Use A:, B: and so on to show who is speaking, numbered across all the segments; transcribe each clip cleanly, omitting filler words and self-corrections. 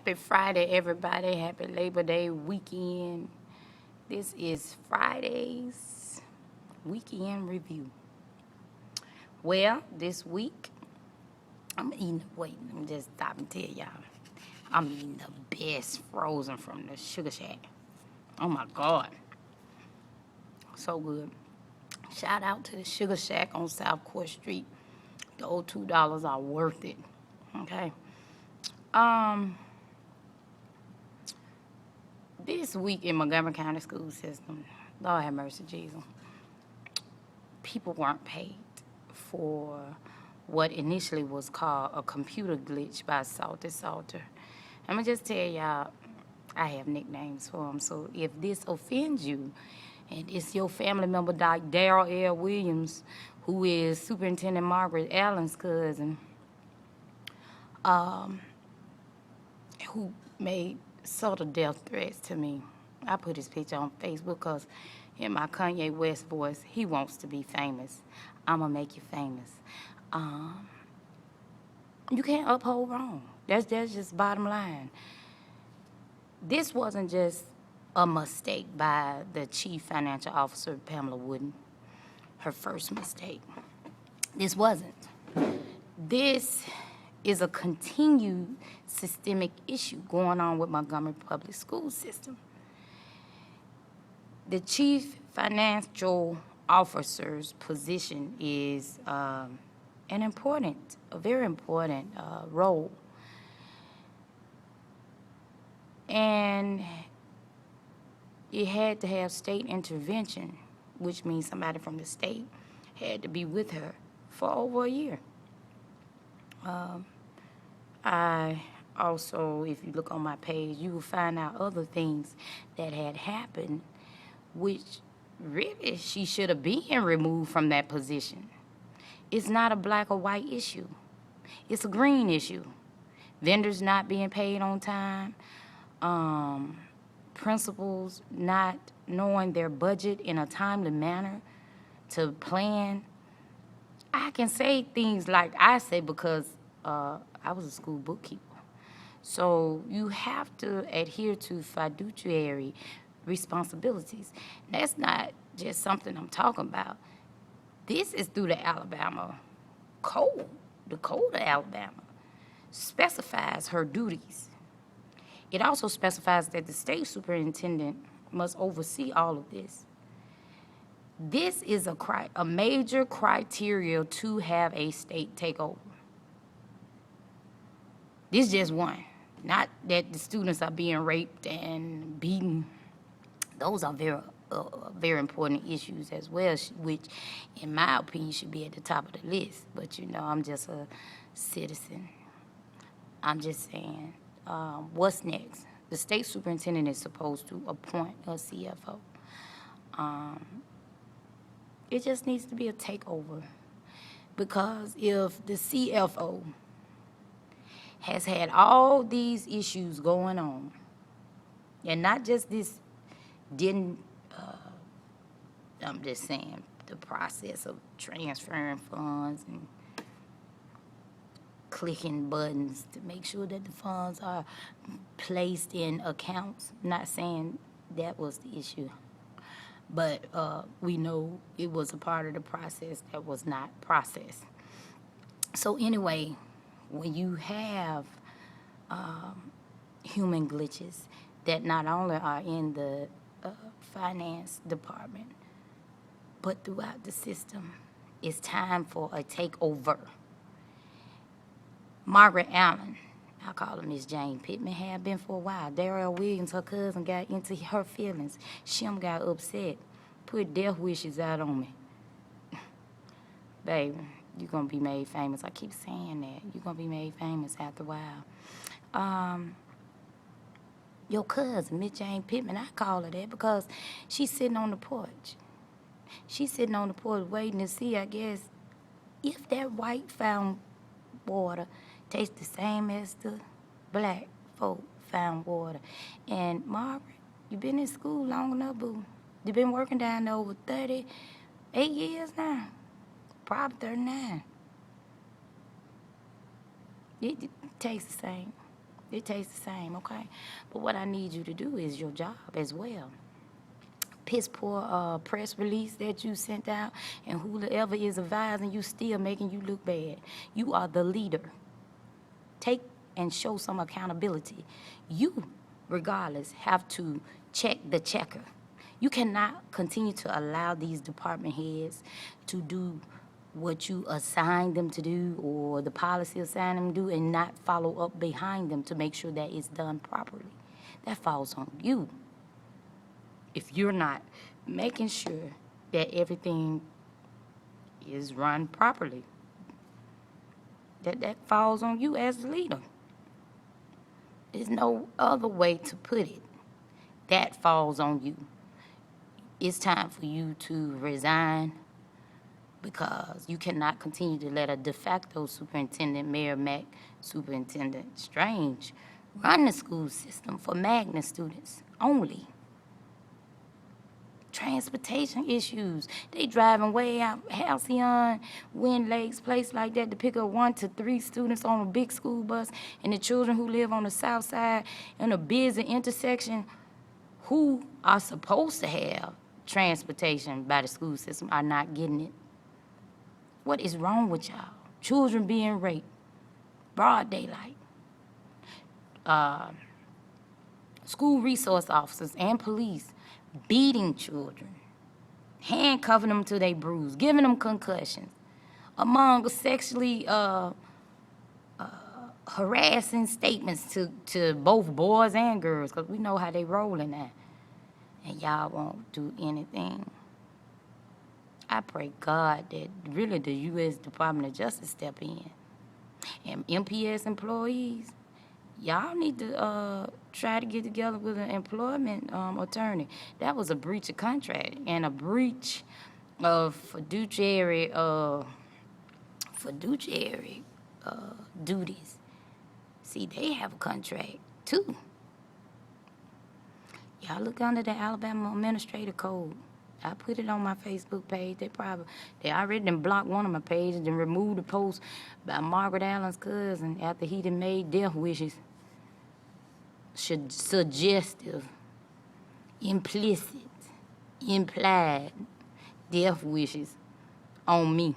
A: Happy Friday, everybody. Happy Labor Day weekend. This is Friday's weekend review. Well, this week, let me just stop and tell y'all. I'm eating the best frozen from the Sugar Shack. Oh my God. So good. Shout out to the Sugar Shack on South Court Street. Those $2 are worth it. Okay. This week in Montgomery County school system, Lord have mercy, Jesus, people weren't paid for what initially was called a computer glitch by Salty Salter. I'm going to just tell y'all, I have nicknames for them, so if this offends you, and it's your family member, like Darrell L. Williams, who is Superintendent Margaret Allen's cousin, who made subtle death threats to me. I put his picture on Facebook because in my Kanye West voice, he wants to be famous. I'm going to make you famous. You can't uphold wrong. That's just bottom line. This wasn't just a mistake by the Chief Financial Officer, Pamela Wooden, her first mistake. This wasn't. This is a continued systemic issue going on with Montgomery Public School System. The Chief Financial Officer's position is a very important role. And it had to have state intervention, which means somebody from the state had to be with her for over a year. I also, if you look on my page, you will find out other things that had happened, which really she should have been removed from that position. It's not a black or white issue. It's a green issue. Vendors not being paid on time, principals not knowing their budget in a timely manner to plan. I can say things like I say because I was a school bookkeeper. So you have to adhere to fiduciary responsibilities. That's not just something I'm talking about. This is through the Alabama code. The code of Alabama specifies her duties. It also specifies that the state superintendent must oversee all of this. This is a major criteria to have a state takeover. This is just one. Not that the students are being raped and beaten. Those are very important issues as well, which, in my opinion, should be at the top of the list. But, I'm just a citizen. I'm just saying, what's next? The state superintendent is supposed to appoint a CFO. It just needs to be a takeover. Because if the CFO has had all these issues going on, and not just this I'm just saying, the process of transferring funds and clicking buttons to make sure that the funds are placed in accounts. I'm not saying that was the issue, but we know it was a part of the process that was not processed. So anyway, when you have human glitches that not only are in the finance department, but throughout the system, it's time for a takeover. Margaret Allen, I call her Miss Jane Pittman, had been for a while. Darrell Williams, her cousin, got into her feelings. Shim got upset, put death wishes out on me. Baby, you're going to be made famous. I keep saying that. You're going to be made famous after a while. Your cousin, Miss Jane Pittman, I call her that because she's sitting on the porch. She's sitting on the porch waiting to see, I guess, if that white fountain water tastes the same as the black folk fountain water. And Margaret, you've been in school long enough, boo. You've been working down there over 38 years now. Probably 39. It tastes the same. It tastes the same, okay? But what I need you to do is your job as well. Piss poor press release that you sent out, and whoever is advising you still making you look bad. You are the leader. Take and show some accountability. You, regardless, have to check the checker. You cannot continue to allow these department heads to do what you assign them to do or the policy assigned them to do and not follow up behind them to make sure that it's done properly. That falls on you. If you're not making sure that everything is run properly, that falls on you as the leader. There's no other way to put it. That falls on you. It's time for you to resign because you cannot continue to let a de facto superintendent, Mayor Mac, Superintendent Strange, run the school system for magnet students only. Transportation issues. They driving way out Halcyon, Wind Lakes, place like that to pick up 1 to 3 students on a big school bus, and the children who live on the south side in a busy intersection who are supposed to have transportation by the school system are not getting it. What is wrong with y'all? Children being raped, broad daylight. School resource officers and police beating children, handcuffing them till they bruise, giving them concussions, among sexually harassing statements to both boys and girls, because we know how they roll in that. And y'all won't do anything. I pray God that really the U.S. Department of Justice step in. And MPS employees, y'all need to try to get together with an employment attorney. That was a breach of contract and a breach of fiduciary duties. See, they have a contract too. Y'all look under the Alabama Administrative Code. I put it on my Facebook page. They already done blocked one of my pages and removed the post by Margaret Allen's cousin after he done made death wishes. Suggestive, implicit, implied death wishes on me.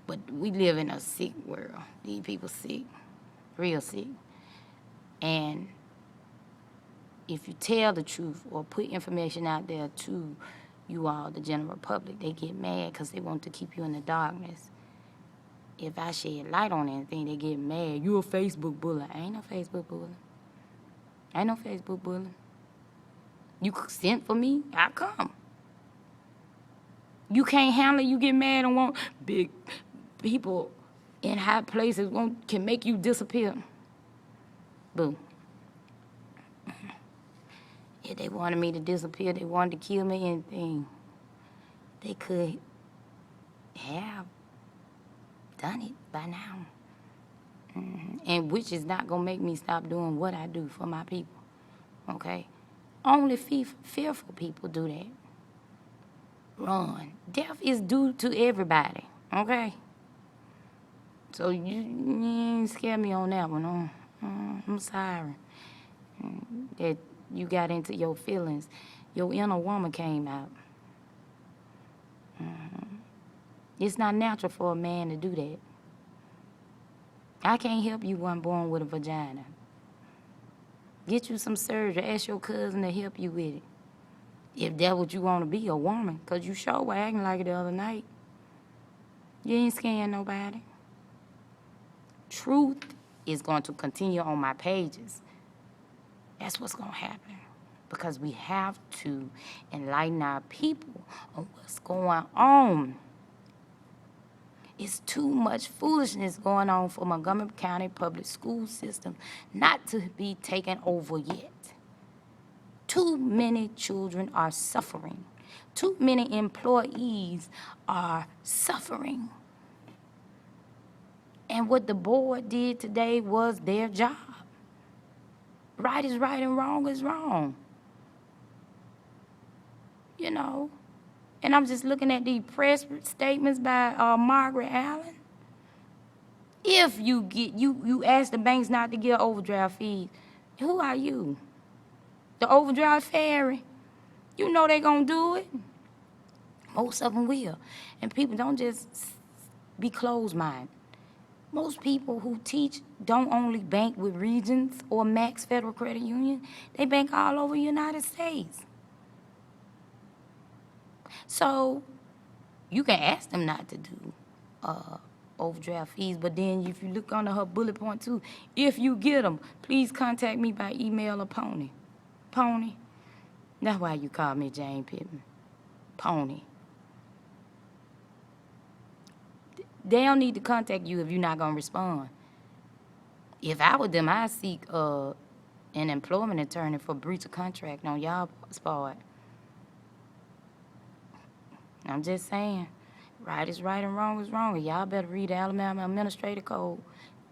A: But we live in a sick world. These people sick, real sick. And if you tell the truth or put information out there to you all, the general public, they get mad because they want to keep you in the darkness. If I shed light on anything, they get mad. You a Facebook bully. I ain't no Facebook bully. I ain't no Facebook bully. You sent for me, I come. You can't handle it, you get mad and want big people in high places can make you disappear. Boo. If they wanted me to disappear, they wanted to kill me, anything, they could have done it by now. And which is not going to make me stop doing what I do for my people, okay? Only fearful people do that. Run. Death is due to everybody, okay? So you ain't scare me on that one. I'm sorry that you got into your feelings. Your inner woman came out. It's not natural for a man to do that. I can't help you one born with a vagina. Get you some surgery. Ask your cousin to help you with it. If that's what you want to be, a woman, because you sure were acting like it the other night. You ain't scaring nobody. Truth is going to continue on my pages. That's what's going to happen. Because we have to enlighten our people on what's going on. It's too much foolishness going on for Montgomery County public school system not to be taken over yet. Too many children are suffering. Too many employees are suffering. And what the board did today was their job. Right is right and wrong is wrong. You know? And I'm just looking at the press statements by Margaret Allen. If you get you ask the banks not to give overdraft fees, who are you? The overdraft fairy? You know they gonna do it. Most of them will. And people don't just be closed-minded. Most people who teach don't only bank with Regions or Max Federal Credit Union. They bank all over the United States. So you can ask them not to do overdraft fees, but then if you look under her bullet point too, if you get them, please contact me by email or Pony. Pony. That's why you call me Jane Pittman. Pony. They don't need to contact you if you're not gonna respond. If I were them, I'd seek an employment attorney for breach of contract on y'all's part. I'm just saying, right is right and wrong is wrong. Y'all better read the Alabama Administrative Code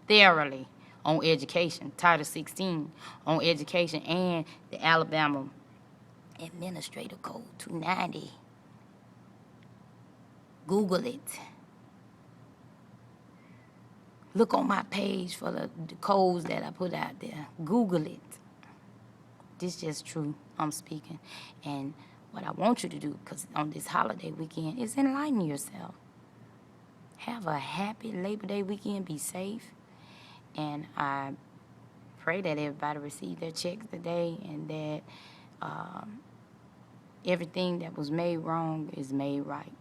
A: thoroughly on education, Title 16 on education, and the Alabama Administrative Code 290. Google it. Look on my page for the codes that I put out there. Google it. This just true. I'm speaking. And what I want you to do, because on this holiday weekend, is enlighten yourself. Have a happy Labor Day weekend. Be safe. And I pray that everybody receive their checks today and that everything that was made wrong is made right.